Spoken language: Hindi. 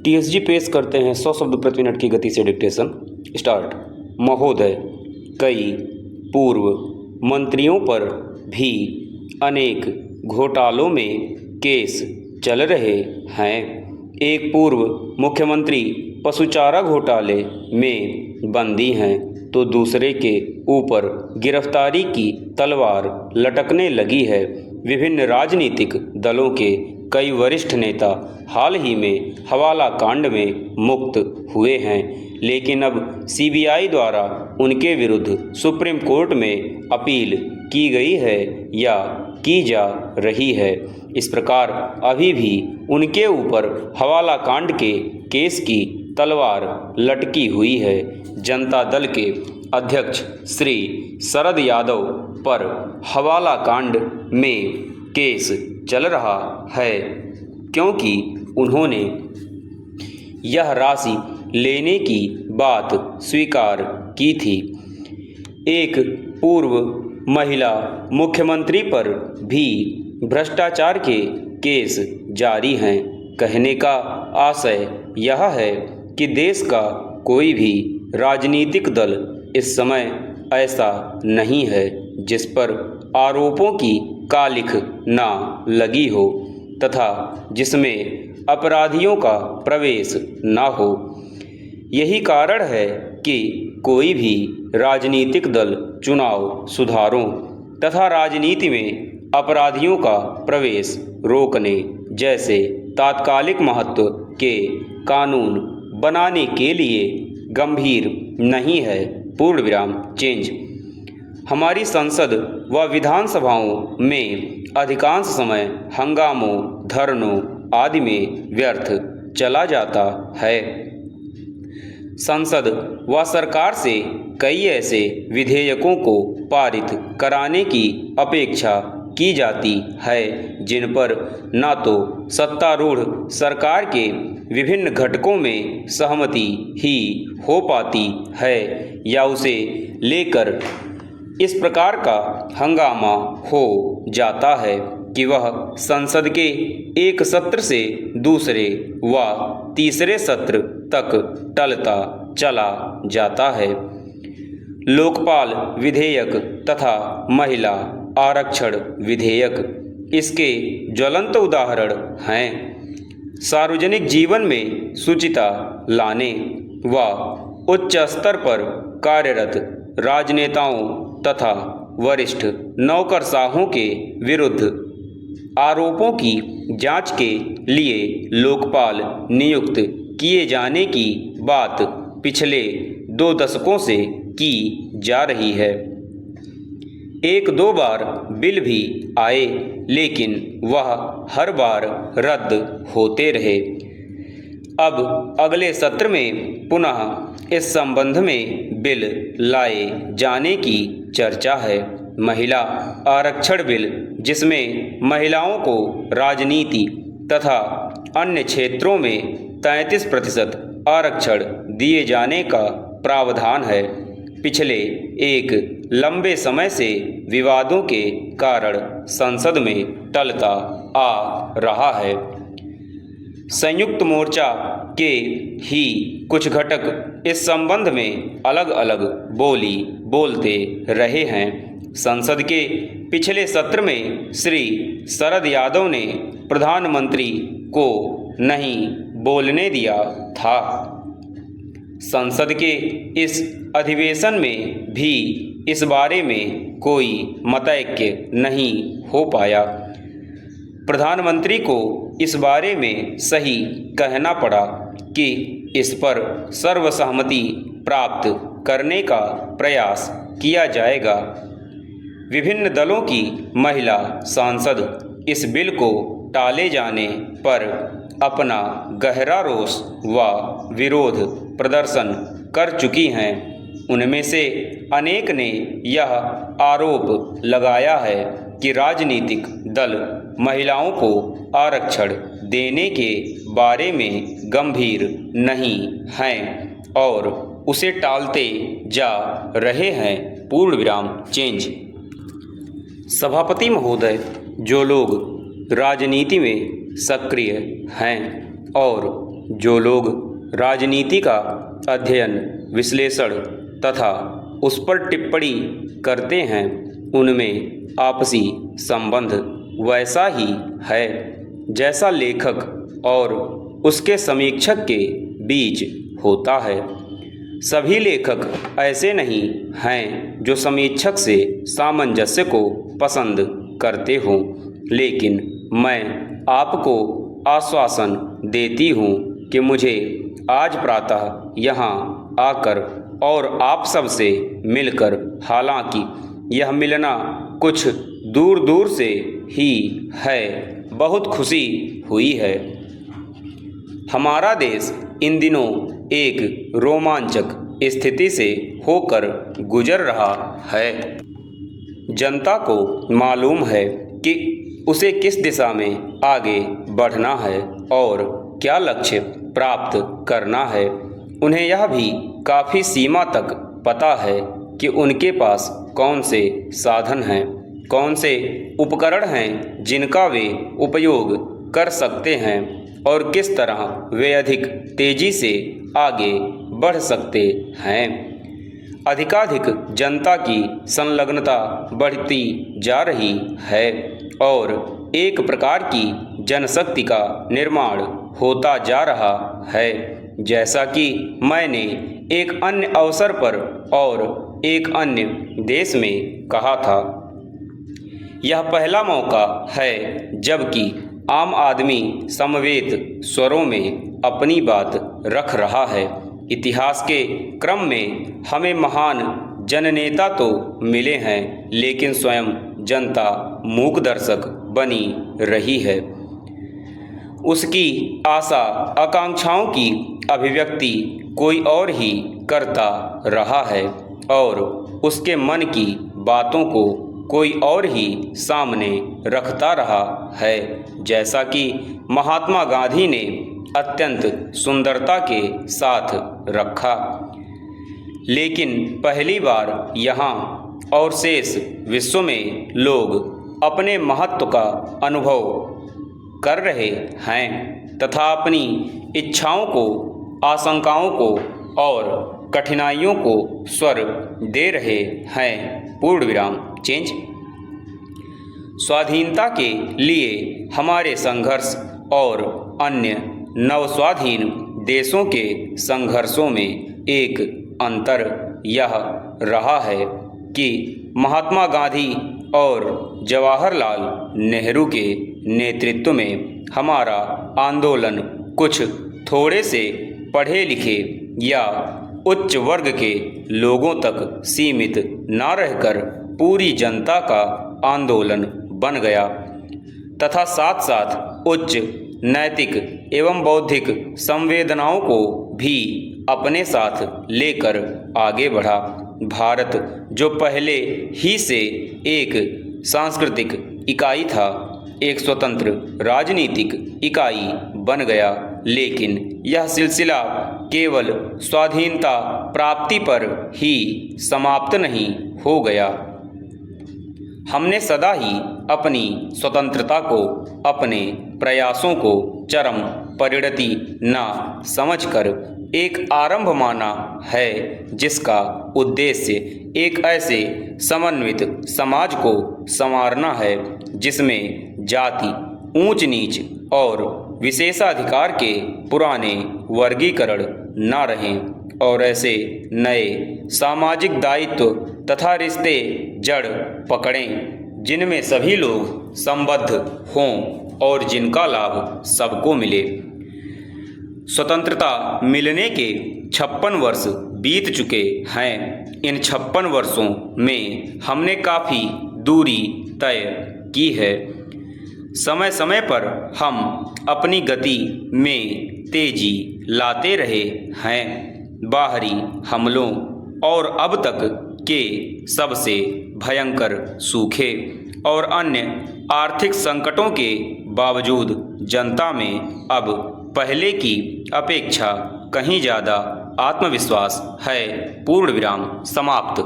टीएसजी पेश करते हैं 100 शब्द प्रति मिनट की गति से डिक्टेशन। स्टार्ट। महोदय, कई पूर्व मंत्रियों पर भी अनेक घोटालों में केस चल रहे हैं। एक पूर्व मुख्यमंत्री पशु चारा घोटाले में बंदी हैं तो दूसरे के ऊपर गिरफ्तारी की तलवार लटकने लगी है। विभिन्न राजनीतिक दलों के कई वरिष्ठ नेता हाल ही में हवाला कांड में मुक्त हुए हैं, लेकिन अब सीबीआई द्वारा उनके विरुद्ध सुप्रीम कोर्ट में अपील की गई है या की जा रही है। इस प्रकार अभी भी उनके ऊपर हवाला कांड के केस की तलवार लटकी हुई है। जनता दल के अध्यक्ष श्री शरद यादव पर हवाला कांड में केस चल रहा है क्योंकि उन्होंने यह राशि लेने की बात स्वीकार की थी। एक पूर्व महिला मुख्यमंत्री पर भी भ्रष्टाचार के केस जारी हैं। कहने का आशय यह है कि देश का कोई भी राजनीतिक दल इस समय ऐसा नहीं है जिस पर आरोपों की कालिख ना लगी हो तथा जिसमें अपराधियों का प्रवेश ना हो। यही कारण है कि कोई भी राजनीतिक दल चुनाव सुधारों तथा राजनीति में अपराधियों का प्रवेश रोकने जैसे तात्कालिक महत्व के कानून बनाने के लिए गंभीर नहीं है। पूर्ण विराम चेंज। हमारी संसद व विधानसभाओं में अधिकांश समय हंगामों, धरनों आदि में व्यर्थ चला जाता है। संसद व सरकार से कई ऐसे विधेयकों को पारित कराने की अपेक्षा की जाती है जिन पर न तो सत्तारूढ़ सरकार के विभिन्न घटकों में सहमति ही हो पाती है या उसे लेकर इस प्रकार का हंगामा हो जाता है कि वह संसद के एक सत्र से दूसरे व तीसरे सत्र तक टलता चला जाता है। लोकपाल विधेयक तथा महिला आरक्षण विधेयक इसके ज्वलंत उदाहरण हैं। सार्वजनिक जीवन में शुचिता लाने व उच्च स्तर पर कार्यरत राजनेताओं तथा वरिष्ठ नौकरशाहों के विरुद्ध आरोपों की जांच के लिए लोकपाल नियुक्त किए जाने की बात पिछले 2 दशकों से की जा रही है। 1-2 बार बिल भी आए लेकिन वह हर बार रद्द होते रहे। अब अगले सत्र में पुनः इस संबंध में बिल लाए जाने की चर्चा है। महिला आरक्षण बिल जिसमें महिलाओं को राजनीति तथा अन्य क्षेत्रों में 33% आरक्षण दिए जाने का प्रावधान है, पिछले एक लंबे समय से विवादों के कारण संसद में टलता आ रहा है। संयुक्त मोर्चा के ही कुछ घटक इस संबंध में अलग अलग बोली बोलते रहे हैं। संसद के पिछले सत्र में श्री शरद यादव ने प्रधानमंत्री को नहीं बोलने दिया था। संसद के इस अधिवेशन में भी इस बारे में कोई मतैक्य नहीं हो पाया। प्रधानमंत्री को इस बारे में सही कहना पड़ा कि इस पर सर्वसहमति प्राप्त करने का प्रयास किया जाएगा। विभिन्न दलों की महिला सांसद इस बिल को टाले जाने पर अपना गहरा रोष व विरोध प्रदर्शन कर चुकी हैं। उनमें से अनेक ने यह आरोप लगाया है कि राजनीतिक दल महिलाओं को आरक्षण देने के बारे में गंभीर नहीं हैं और उसे टालते जा रहे हैं। पूर्ण विराम चेंज। सभापति महोदय, जो लोग राजनीति में सक्रिय हैं और जो लोग राजनीति का अध्ययन, विश्लेषण तथा उस पर टिप्पणी करते हैं, उनमें आपसी संबंध वैसा ही है जैसा लेखक और उसके समीक्षक के बीच होता है। सभी लेखक ऐसे नहीं हैं जो समीक्षक से सामंजस्य को पसंद करते हों, लेकिन मैं आपको आश्वासन देती हूँ कि मुझे आज प्रातः यहाँ आकर और आप सबसे मिलकर, हालांकि यह मिलना कुछ दूर दूर से ही है, बहुत खुशी हुई है। हमारा देश इन दिनों एक रोमांचक स्थिति से होकर गुजर रहा है। जनता को मालूम है कि उसे किस दिशा में आगे बढ़ना है और क्या लक्ष्य प्राप्त करना है। उन्हें यह भी काफ़ी सीमा तक पता है कि उनके पास कौन से साधन हैं, कौन से उपकरण हैं जिनका वे उपयोग कर सकते हैं और किस तरह वे अधिक तेज़ी से आगे बढ़ सकते हैं। अधिकाधिक जनता की संलग्नता बढ़ती जा रही है और एक प्रकार की जनशक्ति का निर्माण होता जा रहा है। जैसा कि मैंने एक अन्य अवसर पर और एक अन्य देश में कहा था, यह पहला मौका है जबकि आम आदमी समवेत स्वरों में अपनी बात रख रहा है। इतिहास के क्रम में हमें महान जननेता तो मिले हैं, लेकिन स्वयं जनता मूक दर्शक बनी रही है। उसकी आशा आकांक्षाओं की अभिव्यक्ति कोई और ही करता रहा है और उसके मन की बातों को कोई और ही सामने रखता रहा है। जैसा कि महात्मा गांधी ने अत्यंत सुंदरता के साथ रखा, लेकिन पहली बार यहाँ और शेष विश्व में लोग अपने महत्व का अनुभव कर रहे हैं तथा अपनी इच्छाओं को, आशंकाओं को और कठिनाइयों को स्वर दे रहे हैं। पूर्ण विराम। चेंज। स्वाधीनता के लिए हमारे संघर्ष और अन्य नवस्वाधीन देशों के संघर्षों में एक अंतर यह रहा है कि महात्मा गांधी और जवाहरलाल नेहरू के नेतृत्व में हमारा आंदोलन कुछ थोड़े से पढ़े लिखे या उच्च वर्ग के लोगों तक सीमित न रहकर पूरी जनता का आंदोलन बन गया तथा साथ साथ उच्च नैतिक एवं बौद्धिक संवेदनाओं को भी अपने साथ लेकर आगे बढ़ा। भारत जो पहले ही से एक सांस्कृतिक इकाई था, एक स्वतंत्र राजनीतिक इकाई बन गया, लेकिन यह सिलसिला केवल स्वाधीनता प्राप्ति पर ही समाप्त नहीं हो गया। हमने सदा ही अपनी स्वतंत्रता को, अपने प्रयासों को चरम परिणति न समझकर एक आरंभ माना है, जिसका उद्देश्य एक ऐसे समन्वित समाज को संवारना है जिसमें जाति, ऊंच नीच और विशेषाधिकार के पुराने वर्गीकरण न रहें और ऐसे नए सामाजिक दायित्व तथा रिश्ते जड़ पकड़ें जिनमें सभी लोग संबद्ध हों और जिनका लाभ सबको मिले। स्वतंत्रता मिलने के 56 वर्ष बीत चुके हैं। इन 56 वर्षों में हमने काफ़ी दूरी तय की है। समय समय पर हम अपनी गति में तेजी लाते रहे हैं। बाहरी हमलों और अब तक के सबसे भयंकर सूखे और अन्य आर्थिक संकटों के बावजूद जनता में अब पहले की अपेक्षा कहीं ज़्यादा आत्मविश्वास है। पूर्ण विराम समाप्त।